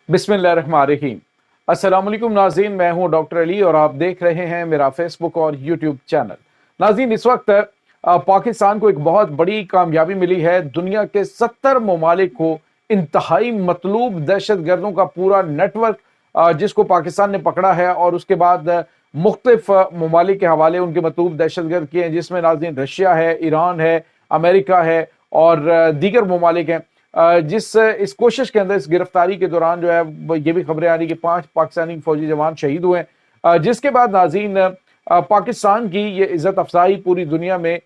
बिस्मिल्लाहिर्रहमानिर्रहीम। अस्सलाम वालेकुम नाज़रीन, मैं हूं डॉक्टर अली और आप देख रहे हैं मेरा फेसबुक और यूट्यूब चैनल। नाज़रीन, इस वक्त पाकिस्तान को एक बहुत बड़ी कामयाबी मिली है। दुनिया के 70 ममालिक को इंतहाई मतलूब दहशत गर्दों का पूरा नेटवर्क जिसको पाकिस्तान ने पकड़ा है और उसके बाद मुख्तलिफ ममालिक के हवाले उनके मतलूब दहशत गर्द किए हैं, जिसमें नाज़रीन रशिया है, ईरान है, अमेरिका है और दीगर ममालिक हैं। जिस इस कोशिश के अंदर इस गिरफ्तारी के दौरान जो है ये भी खबरें आ रही कि 5 पाकिस्तानी फौजी जवान शहीद हुए हैं, जिसके बाद नाज़रीन पाकिस्तान की ये इज्जत अफजाई पूरी दुनिया में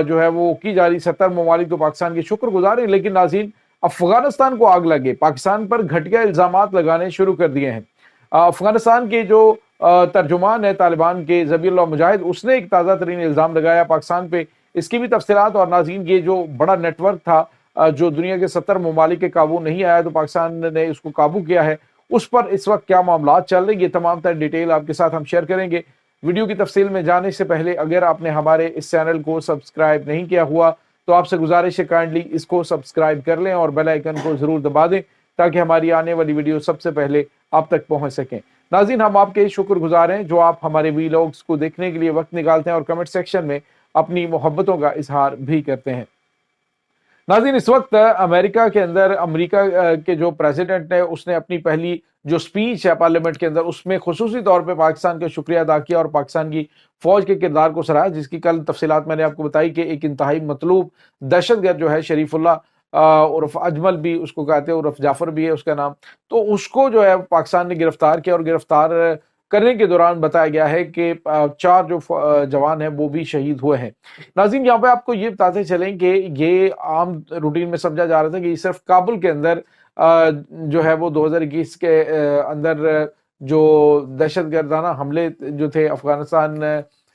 जो है वो की जा रही। 70 ममालिक तो पाकिस्तान के शुक्रगुजार हैं, लेकिन नाज़रीन अफगानिस्तान को आग लगे, पाकिस्तान पर घटिया इल्जामात लगाने शुरू कर दिए हैं। अफगानिस्तान के जो तर्जुमान है तालिबान के ज़बीहुल्लाह मुजाहिद, उसने एक ताज़ा तरीन इल्ज़ाम लगाया पाकिस्तान पे। इसकी भी तफसीलात और नाज़रीन ये जो बड़ा नेटवर्क था जो दुनिया के 70 ममालिक के काबू नहीं आया तो पाकिस्तान ने उसको काबू किया है, उस पर इस वक्त क्या मामला चल रहे हैं, ये तमाम तर डिटेल आपके साथ हम शेयर करेंगे। वीडियो की तफसील में जाने से पहले अगर आपने हमारे इस चैनल को सब्सक्राइब नहीं किया हुआ तो आपसे गुजारिश है काइंडली इसको सब्सक्राइब कर लें और बेल आइकन को जरूर दबा दें ताकि हमारी आने वाली वीडियो सबसे पहले आप तक पहुंच सकें। नाज़रीन, हम आपके शुक्रगुजार हैं जो आप हमारे वीलॉग्स को देखने के लिए वक्त निकालते हैं और कमेंट सेक्शन में अपनी मोहब्बतों का इजहार भी करते हैं। नाज़रीन, इस वक्त अमेरिका के अंदर अमेरिका के जो प्रेसिडेंट है उसने अपनी पहली जो स्पीच है पार्लियामेंट के अंदर उसमें खुसूसी तौर पे पाकिस्तान का शुक्रिया अदा किया और पाकिस्तान की फौज के किरदार को सराहा, जिसकी कल तफसीलात मैंने आपको बताई कि एक इंतहाई मतलूब दहशतगर्द जो है शरीफुल्लाह उर्फ अजमल भी उसको कहते हैं, उर्फ जाफर भी है उसका नाम, तो उसको जो है पाकिस्तान ने गिरफ्तार किया और गिरफ्तार करने के दौरान बताया गया है कि 4 जो जवान हैं वो भी शहीद हुए हैं। नाज़रीन, यहाँ पे आपको ये बताते चलें कि ये आम रूटीन में समझा जा रहा था कि सिर्फ काबुल के अंदर जो है वो 2021 के अंदर जो दहशतगर्दाना हमले जो थे अफगानिस्तान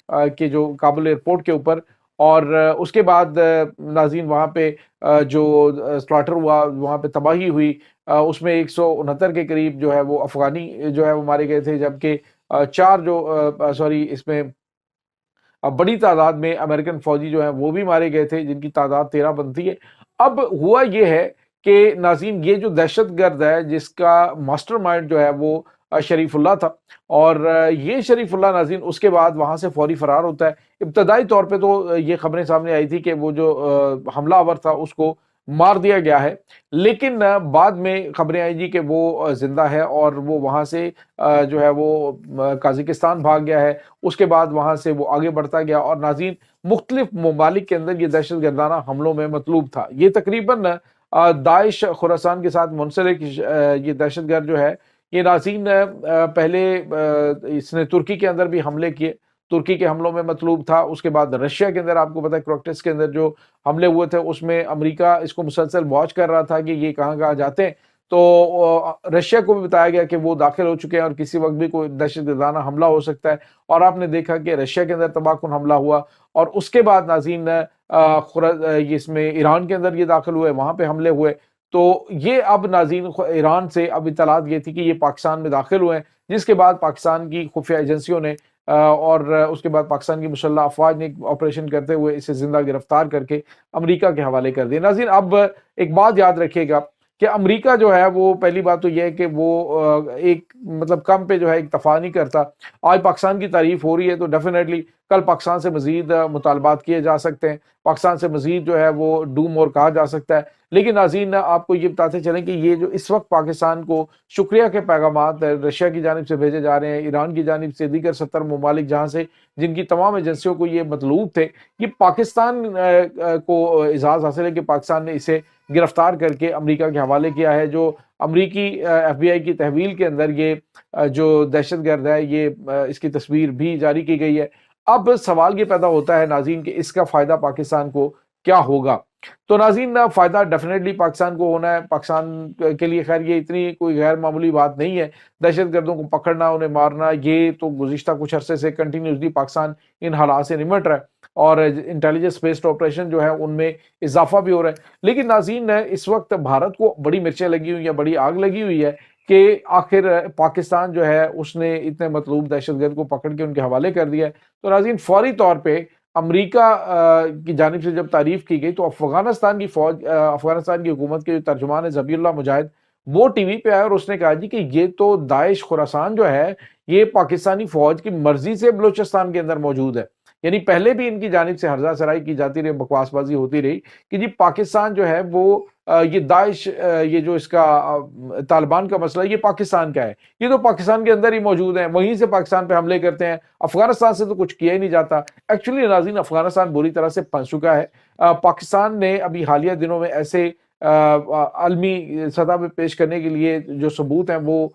के जो काबुल एयरपोर्ट के ऊपर, और उसके बाद नाज़रीन वहाँ पे जो स्लॉटर हुआ, वहाँ पे तबाही हुई, उसमें 169 के करीब जो है वो अफगानी जो है वो मारे गए थे, जबकि 4 जो सॉरी इसमें बड़ी तादाद में अमेरिकन फौजी जो हैं वो भी मारे गए थे, जिनकी तादाद 13 बनती है। अब हुआ ये है कि नाज़रीन ये जो दहशतगर्द है जिसका मास्टरमाइंड जो है वो शरीफुल्लाह था, और ये शरीफुल्लाह नाज़रीन उसके बाद वहाँ से फौरी फरार होता है। इब्तदाई तौर पे तो ये खबरें सामने आई थी कि वो जो हमलावर था उसको मार दिया गया है, लेकिन बाद में खबरें आई जी कि वो जिंदा है और वो वहाँ से जो है वो काज़िकिस्तान भाग गया है। उसके बाद वहाँ से वो आगे बढ़ता गया और नाज़रीन मुख्तलिफ ममालिक के अंदर ये दहशत गर्दाना हमलों में मतलूब था। ये तकरीबन दाइश खुरासान के साथ मुंसलिक ये दहशत गर्द जो है ये नाज़रीन पहले इसने तुर्की के अंदर भी हमले किए, तुर्की के हमलों में मतलूब था। उसके बाद रशिया के अंदर आपको पता है क्रोक्टस के अंदर जो हमले हुए थे उसमें अमेरिका इसको मुसलसल वॉच कर रहा था कि ये कहाँ कहाँ जाते हैं, तो रशिया को भी बताया गया कि वो दाखिल हो चुके हैं और किसी वक्त भी कोई दहशतगर्दाना हमला हो सकता है, और आपने देखा कि रशिया के अंदर तबाहकुन हमला हुआ। और उसके बाद नाज़रीन इसमें ईरान के अंदर ये दाखिल हुए, वहाँ पे हमले हुए। तो ये अब नाज़रीन ईरान से अब इत्तलात ये थी कि ये पाकिस्तान में दाखिल हुए हैं, जिसके बाद पाकिस्तान की खुफिया एजेंसियों ने और उसके बाद पाकिस्तान की मुसल्लह अफवाज ने ऑपरेशन करते हुए इसे जिंदा गिरफ्तार करके अमेरिका के हवाले कर दिया। नाज़रीन, अब एक बात याद रखिएगा कि अमेरिका जो है वो पहली बात तो यह है कि वो एक मतलब कम पे जो है इक्तफा नहीं करता। आज पाकिस्तान की तारीफ हो रही है तो डेफिनेटली कल पाकिस्तान से मजीद मुतालबात किए जा सकते हैं, पाकिस्तान से मजीद जो है वो डू मोर कहा जा सकता है। लेकिन नाज़रीन आपको ये बताते चलें कि ये जो इस वक्त पाकिस्तान को शुक्रिया के पैगामात रशिया की जानिब से भेजे जा रहे हैं, ईरान की जानिब से, दीगर 70 ममालिक जहाँ से जिनकी तमाम एजेंसियों को ये मतलूब थे, ये पाकिस्तान को एजाज़ हासिल है कि पाकिस्तान ने इसे गिरफ्तार करके अमेरिका के हवाले किया है। जो अमरीकी FBI की तहवील के अंदर ये जो दहशतगर्द है ये इसकी तस्वीर भी जारी की गई है। अब सवाल ये पैदा होता है नाज़रीन कि इसका फ़ायदा पाकिस्तान को क्या होगा। तो नाज़रीन फ़ायदा डेफिनेटली पाकिस्तान को होना है। पाकिस्तान के लिए खैर ये इतनी कोई गैर मामूली बात नहीं है, दहशतगर्दों को पकड़ना, उन्हें मारना, ये तो गुज़िश्ता कुछ अरसे से कंटिन्यूसली पाकिस्तान इन हालात से निमट रहा है और इंटेलिजेंस बेस्ड ऑपरेशन जो है उनमें इजाफा भी हो रहा है। लेकिन नाज़रीन इस वक्त भारत को बड़ी मिर्चें लगी हुई है, बड़ी आग लगी हुई है कि आखिर पाकिस्तान जो है उसने इतने मतलूब दहशतगर्द को पकड़ के उनके हवाले कर दिया है। तो नाज़रीन फौरी तौर पे अमेरिका की जानिब से जब तारीफ की गई तो अफगानिस्तान की फौज, अफगानिस्तान की हुकूमत के जो तर्जुमान है ज़बीहुल्लाह मुजाहिद, وہ ٹی وی پہ آیا اور اس نے کہا جی کہ یہ تو داعش خراسان جو ہے یہ پاکستانی فوج کی مرضی سے بلوچستان کے اندر موجود ہے. یعنی پہلے بھی ان کی جانب سے ہرزہ سرائی کی جاتی رہی, بکواس بازی ہوتی رہی کہ جی پاکستان جو ہے وہ یہ داعش, یہ جو اس کا طالبان کا مسئلہ یہ پاکستان کا ہے, یہ تو پاکستان کے اندر ہی موجود ہیں, وہیں سے پاکستان پہ حملے کرتے ہیں, افغانستان سے تو کچھ کیا ہی نہیں جاتا. ایکچولی ناظرین افغانستان بری طرح سے پھنس چکا ہے. پاکستان نے ابھی حالیہ دنوں میں ایسے عالمی سطح پہ پیش کرنے کے لیے جو ثبوت ہیں وہ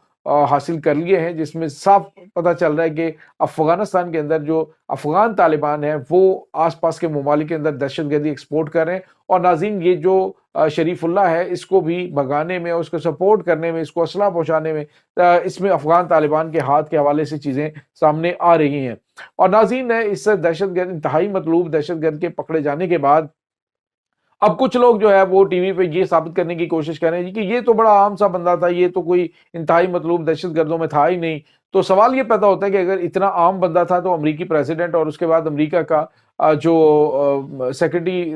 حاصل کر لیے ہیں جس میں صاف پتہ چل رہا ہے کہ افغانستان کے اندر جو افغان طالبان ہیں وہ آس پاس کے ممالک کے اندر دہشت گردی ایکسپورٹ کر رہے ہیں. اور ناظرین یہ جو شریف اللہ ہے اس کو بھی بھگانے میں, اس کو سپورٹ کرنے میں, اس کو اسلحہ پہنچانے میں, اس میں افغان طالبان کے ہاتھ کے حوالے سے چیزیں سامنے آ رہی ہیں. اور ناظرین اس دہشت گرد, انتہائی مطلوب دہشت گرد کے پکڑے جانے کے بعد اب کچھ لوگ جو ہے وہ ٹی وی پہ یہ ثابت کرنے کی کوشش کر رہے ہیں کہ یہ تو بڑا عام سا بندہ تھا, یہ تو کوئی انتہائی مطلوب دہشت گردوں میں تھا ہی نہیں. تو سوال یہ پیدا ہوتا ہے کہ اگر اتنا عام بندہ تھا تو امریکی پریزیڈنٹ اور اس کے بعد امریکہ کا جو سیکرٹری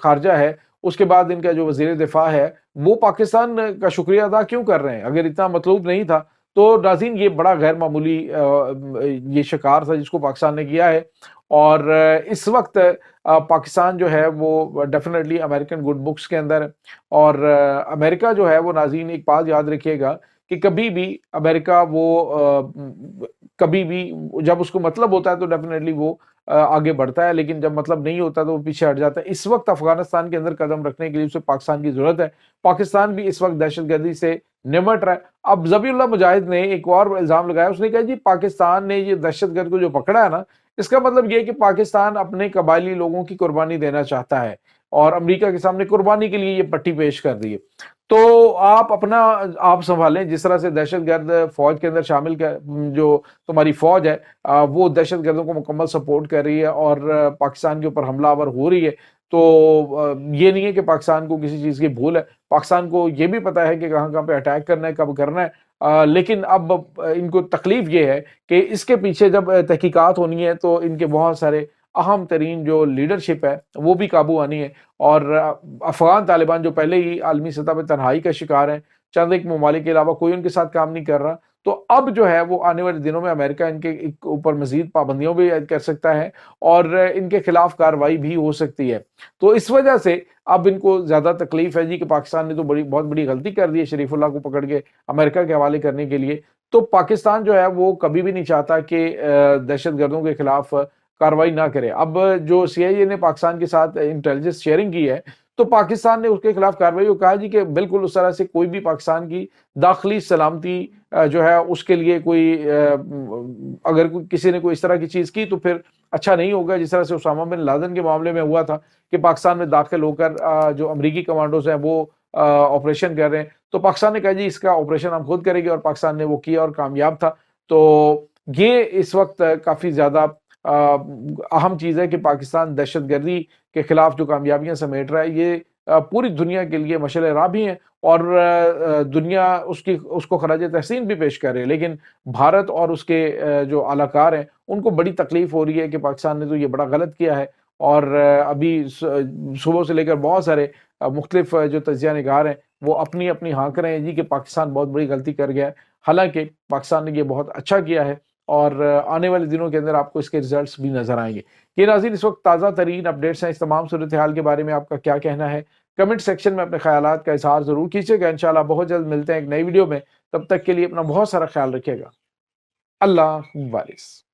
خارجہ ہے, اس کے بعد ان کا جو وزیر دفاع ہے, وہ پاکستان کا شکریہ ادا کیوں کر رہے ہیں؟ اگر اتنا مطلوب نہیں تھا تو ناظرین یہ بڑا غیر معمولی یہ شکار تھا جس کو پاکستان نے کیا ہے. اور اس وقت پاکستان جو ہے وہ ڈیفینیٹلی امریکن گڈ بکس کے اندر, اور امریکہ جو ہے وہ ناظرین ایک بات یاد رکھیے گا کہ کبھی بھی امریکہ وہ کبھی بھی جب اس کو مطلب ہوتا ہے تو ڈیفینیٹلی وہ آگے بڑھتا ہے, لیکن جب مطلب نہیں ہوتا تو وہ پیچھے ہٹ جاتا ہے. اس وقت افغانستان کے اندر قدم رکھنے کے لیے اسے پاکستان کی ضرورت ہے. پاکستان بھی اس وقت دہشت گردی سے نمٹ رہا ہے. اب ذبیح اللہ مجاہد نے ایک اور الزام لگایا, اس نے کہا جی پاکستان نے یہ دہشت گرد کو جو پکڑا ہے نا, اس کا مطلب یہ کہ پاکستان اپنے قبائلی لوگوں کی قربانی دینا چاہتا ہے اور امریکہ کے سامنے قربانی کے لیے یہ پٹی پیش کر دی ہے. تو آپ اپنا آپ سنبھالیں, جس طرح سے دہشت گرد فوج کے اندر شامل جو تمہاری فوج ہے وہ دہشت گردوں کو مکمل سپورٹ کر رہی ہے اور پاکستان کے اوپر حملہ آور ہو رہی ہے, تو یہ نہیں ہے کہ پاکستان کو کسی چیز کی بھول ہے. پاکستان کو یہ بھی پتا ہے کہ کہاں کہاں پہ اٹیک کرنا ہے, کب کرنا ہے. لیکن اب ان کو تکلیف یہ ہے کہ اس کے پیچھے جب تحقیقات ہونی ہے تو ان کے بہت سارے اہم ترین جو لیڈرشپ ہے وہ بھی قابو آنی ہے. اور افغان طالبان جو پہلے ہی عالمی سطح پہ تنہائی کا شکار ہیں, چند ایک ممالک کے علاوہ کوئی ان کے ساتھ کام نہیں کر رہا, تو اب جو ہے وہ آنے والے دنوں میں امریکہ ان کے اوپر مزید پابندیوں بھی عائد کر سکتا ہے اور ان کے خلاف کارروائی بھی ہو سکتی ہے. تو اس وجہ سے اب ان کو زیادہ تکلیف ہے جی کہ پاکستان نے تو بہت بڑی غلطی کر دی ہے شریف اللہ کو پکڑ کے امریکہ کے حوالے کرنے کے لیے. تو پاکستان جو ہے وہ کبھی بھی نہیں چاہتا کہ دہشت گردوں کے خلاف کارروائی نہ کرے. اب جو سی آئی اے نے پاکستان کے ساتھ انٹیلیجنس شیئرنگ کی ہے تو پاکستان نے اس کے خلاف کارروائی کو کہا جی کہ بالکل اس طرح سے کوئی بھی پاکستان کی داخلی سلامتی جو ہے اس کے لیے کوئی اگر کسی نے کوئی اس طرح کی چیز کی تو پھر اچھا نہیں ہوگا, جس طرح سے اسامہ بن لادن کے معاملے میں ہوا تھا کہ پاکستان میں داخل ہو کر جو امریکی کمانڈوز ہیں وہ آپریشن کر رہے ہیں. تو پاکستان نے کہا جی اس کا آپریشن ہم خود کریں گے, اور پاکستان نے وہ کیا اور کامیاب تھا. تو یہ اس وقت کافی زیادہ اہم چیز ہے کہ پاکستان دہشت گردی کے خلاف جو کامیابیاں سمیٹ رہا ہے یہ پوری دنیا کے لیے مشعل راہ بھی ہیں اور دنیا اس کو خراج تحسین بھی پیش کر رہے ہیں. لیکن بھارت اور اس کے جو اعلی کار ہیں ان کو بڑی تکلیف ہو رہی ہے کہ پاکستان نے تو یہ بڑا غلط کیا ہے, اور ابھی صبح سے لے کر بہت سارے مختلف جو تجزیہ نگار ہیں وہ اپنی اپنی ہانک رہے ہیں جی کہ پاکستان بہت بڑی غلطی کر گیا ہے. حالانکہ پاکستان نے یہ بہت اچھا کیا ہے اور آنے والے دنوں کے اندر آپ کو اس کے ریزلٹس بھی نظر آئیں گے. یہ ناظرین اس وقت تازہ ترین اپڈیٹس ہیں. اس تمام صورتحال کے بارے میں آپ کا کیا کہنا ہے؟ کمنٹ سیکشن میں اپنے خیالات کا اظہار ضرور کیجیے گا. انشاءاللہ بہت جلد ملتے ہیں ایک نئی ویڈیو میں. تب تک کے لیے اپنا بہت سارا خیال رکھیے گا. اللہ حافظ.